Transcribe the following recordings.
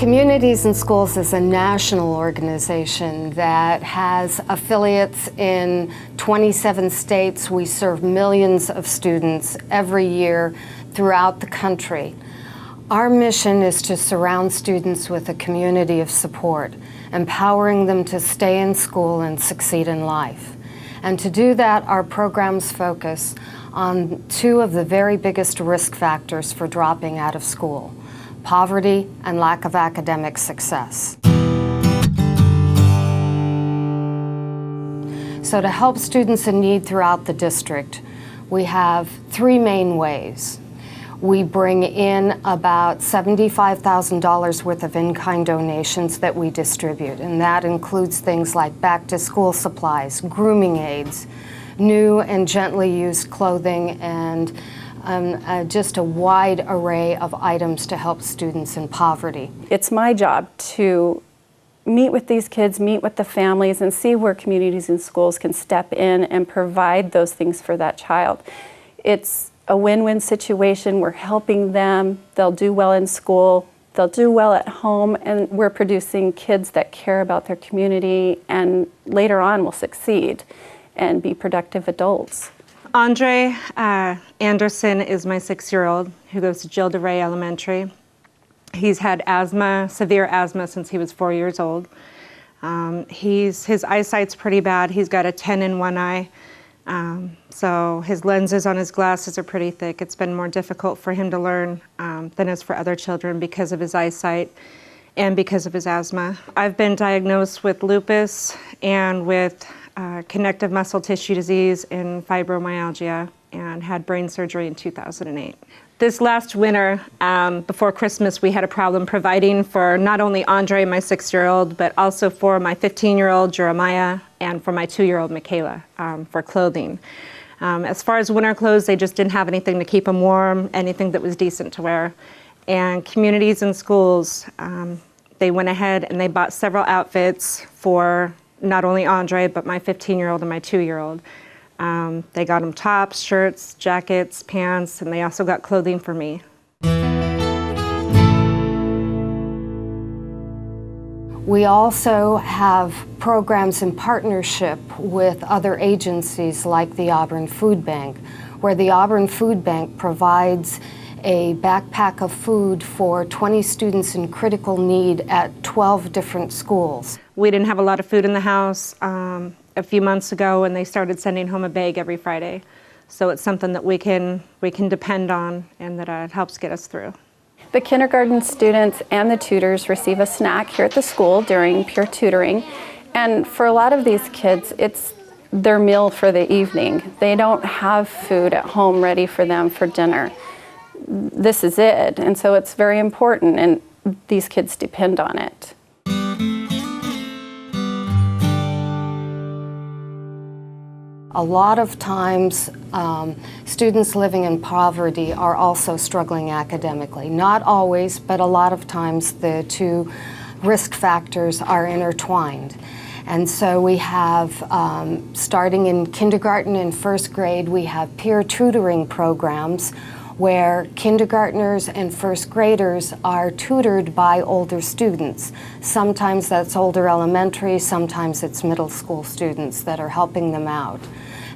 Communities in Schools is a national organization that has affiliates in 27 states. We serve millions of students every year throughout the country. Our mission is to surround students with a community of support, empowering them to stay in school and succeed in life. And to do that, our programs focus on two of the very biggest risk factors for dropping out of school: poverty and lack of academic success. So to help students in need throughout the district, we have three main ways. We bring in about $75,000 worth of in-kind donations that we distribute, and that includes things like back-to-school supplies, grooming aids, new and gently used clothing, and just a wide array of items to help students in poverty. It's my job to meet with these kids, meet with the families, and see where Communities in Schools can step in and provide those things for that child. It's a win-win situation. We're helping them, they'll do well in school, they'll do well at home, and we're producing kids that care about their community and later on will succeed and be productive adults. Andre Anderson is my 6-year-old who goes to Jill DeRay Elementary. He's had asthma, severe asthma, since he was 4 years old. His eyesight's pretty bad. He's got a 10 in one eye. So his lenses on his glasses are pretty thick. It's been more difficult for him to learn than is for other children because of his eyesight and because of his asthma. I've been diagnosed with lupus and with connective muscle tissue disease and fibromyalgia, and had brain surgery in 2008. This last winter, before Christmas, we had a problem providing for not only Andre, my 6-year-old, but also for my 15-year-old Jeremiah and for my 2-year-old Michaela for clothing. As far as winter clothes, they just didn't have anything to keep them warm, anything that was decent to wear. And Communities in Schools, they went ahead and they bought several outfits for not only Andre, but my 15-year-old and my 2-year-old. They got them tops, shirts, jackets, pants, and they also got clothing for me. We also have programs in partnership with other agencies like the Auburn Food Bank, where the Auburn Food Bank provides a backpack of food for 20 students in critical need at 12 different schools. We didn't have a lot of food in the house a few months ago, and they started sending home a bag every Friday. So it's something that we can depend on, and that it helps get us through. The kindergarten students and the tutors receive a snack here at the school during peer tutoring. And for a lot of these kids, it's their meal for the evening. They don't have food at home ready for them for dinner. This is it, and so it's very important, and these kids depend on it. A lot of times, students living in poverty are also struggling academically. Not always, but a lot of times the two risk factors are intertwined. And so we have, starting in kindergarten and first grade, we have peer tutoring programs where kindergartners and first graders are tutored by older students. Sometimes that's older elementary, sometimes it's middle school students that are helping them out.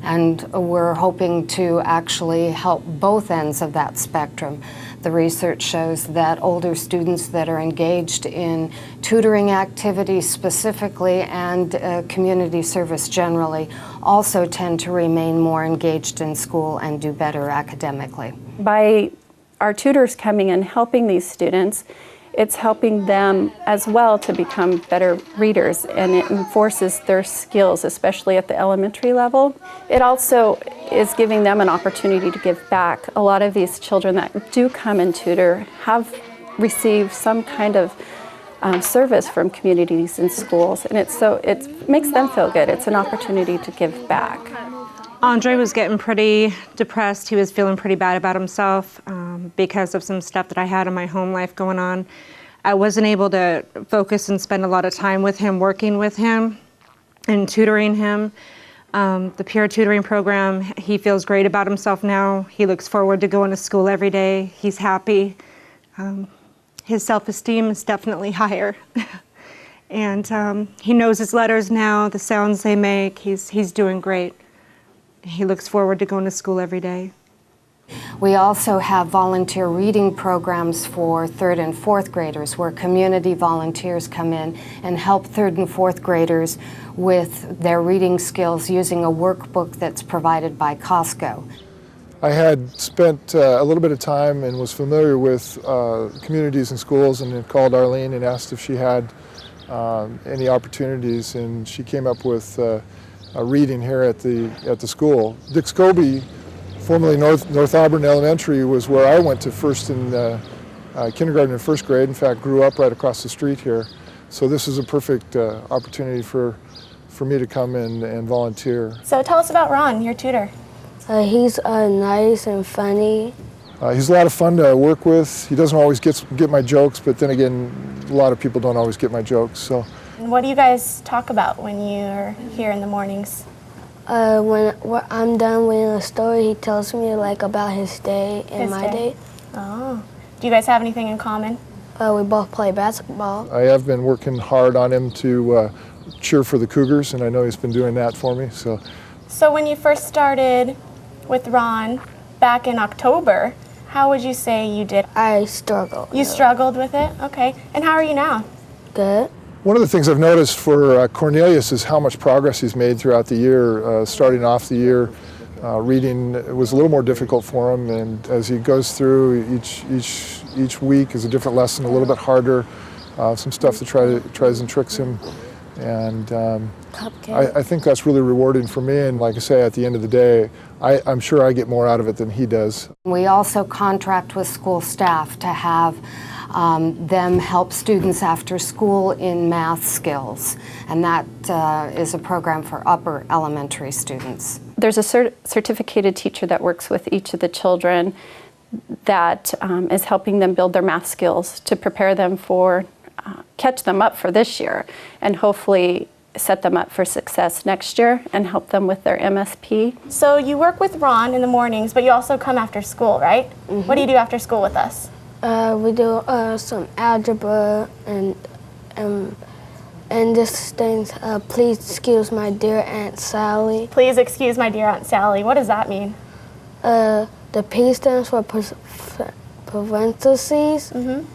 And we're hoping to actually help both ends of that spectrum. The research shows that older students that are engaged in tutoring activities specifically and community service generally also tend to remain more engaged in school and do better academically. By our tutors coming and helping these students, it's helping them as well to become better readers, and it enforces their skills, especially at the elementary level. It also is giving them an opportunity to give back. A lot of these children that do come and tutor have received some kind of service from Communities in Schools, and it makes them feel good. It's an opportunity to give back. Andre was getting pretty depressed. He was feeling pretty bad about himself because of some stuff that I had in my home life going on. I wasn't able to focus and spend a lot of time with him, working with him and tutoring him. The peer tutoring program, he feels great about himself now. He looks forward to going to school every day. He's happy. His self-esteem is definitely higher. And he knows his letters now, the sounds they make. He's doing great. He looks forward to going to school every day. We also have volunteer reading programs for 3rd and 4th graders where community volunteers come in and help 3rd and 4th graders with their reading skills using a workbook that's provided by Costco. I had spent a little bit of time and was familiar with communities and schools, and had called Arlene and asked if she had any opportunities, and she came up with a reading here at the school. Dick Scobie, formerly North Auburn Elementary, was where I went to first in kindergarten and 1st grade. In fact, grew up right across the street here. So this is a perfect opportunity for me to come and volunteer. So tell us about Ron, your tutor. He's nice and funny. He's a lot of fun to work with. He doesn't always get my jokes, but then again, a lot of people don't always get my jokes. So. And what do you guys talk about when you're here in the mornings? When I'm done reading a story, he tells me like about his day and my day. Oh. Do you guys have anything in common? We both play basketball. I have been working hard on him to cheer for the Cougars, and I know he's been doing that for me. So when you first started with Ron back in October, how would you say you did? I struggled. You struggled with it? Okay. And how are you now? Good. One of the things I've noticed for Cornelius is how much progress he's made throughout the year. Starting off the year, reading was a little more difficult for him, and as he goes through, each week is a different lesson, a little bit harder, some stuff that tries and tricks him. And I think that's really rewarding for me, and like I say, at the end of the day, I'm sure I get more out of it than he does. We also contract with school staff to have them help students after school in math skills, and that is a program for upper elementary students. There's a certificated teacher that works with each of the children that is helping them build their math skills to prepare them for catch them up for this year, and hopefully set them up for success next year and help them with their MSP. So you work with Ron in the mornings, but you also come after school, right? Mm-hmm. What do you do after school with us? We do some algebra and this things. Please excuse my dear Aunt Sally. Please excuse my dear Aunt Sally. What does that mean? The P stands for parentheses. Mm-hmm.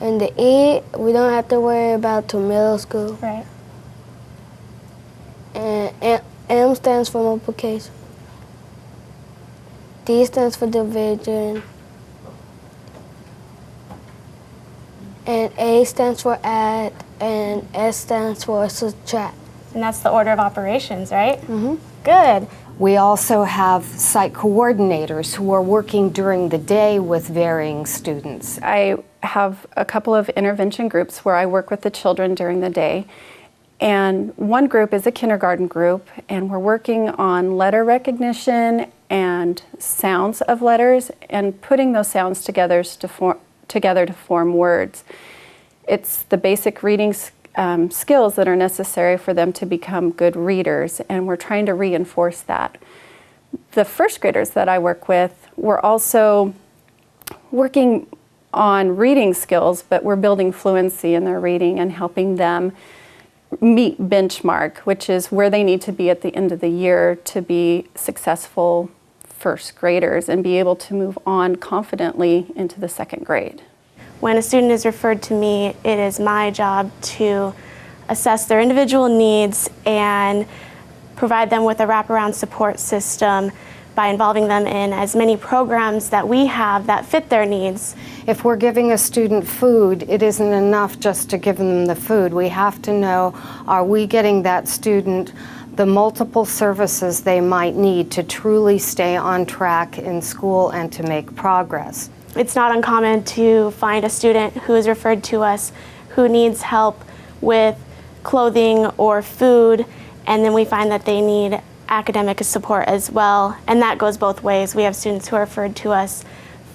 And the E, we don't have to worry about till middle school. Right. And M stands for multiplication. D stands for division. And A stands for add, and S stands for subtract. And that's the order of operations, right? Mm-hmm. Good. We also have site coordinators who are working during the day with varying students. I have a couple of intervention groups where I work with the children during the day. And one group is a kindergarten group, and we're working on letter recognition and sounds of letters and putting those sounds together to form words. It's the basic reading skills that are necessary for them to become good readers, and we're trying to reinforce that. The 1st graders that I work with, we're also working on reading skills, but we're building fluency in their reading and helping them meet benchmark, which is where they need to be at the end of the year to be successful 1st graders and be able to move on confidently into the 2nd grade. When a student is referred to me, it is my job to assess their individual needs and provide them with a wraparound support system by involving them in as many programs that we have that fit their needs. If we're giving a student food, it isn't enough just to give them the food. We have to know, are we getting that student the multiple services they might need to truly stay on track in school and to make progress? It's not uncommon to find a student who is referred to us who needs help with clothing or food, and then we find that they need academic support as well, and that goes both ways. We have students who are referred to us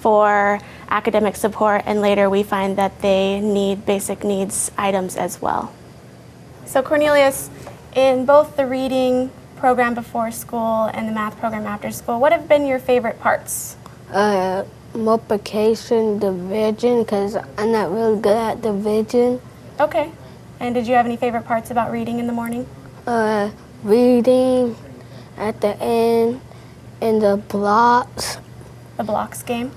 for academic support, and later we find that they need basic needs items as well. So Cornelius, in both the reading program before school and the math program after school, what have been your favorite parts? multiplication, division, because I'm not really good at division. Okay. And did you have any favorite parts about reading in the morning? Reading at the end and the blocks. The blocks game?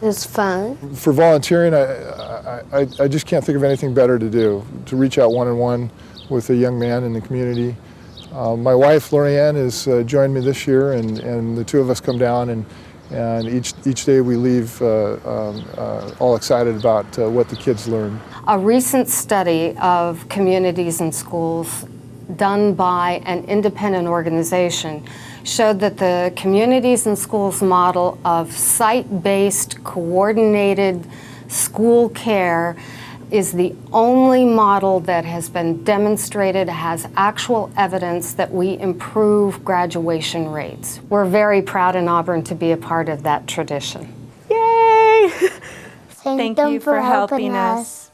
It's fun. For volunteering, I just can't think of anything better to do, to reach out one-on-one with a young man in the community. My wife, Lorianne, has joined me this year, and the two of us come down, and each day we leave all excited about what the kids learn. A recent study of communities and schools done by an independent organization showed that the communities and schools model of site-based, coordinated school care is the only model that has been demonstrated, has actual evidence that we improve graduation rates. We're very proud in Auburn to be a part of that tradition. Yay! Thank you for helping us.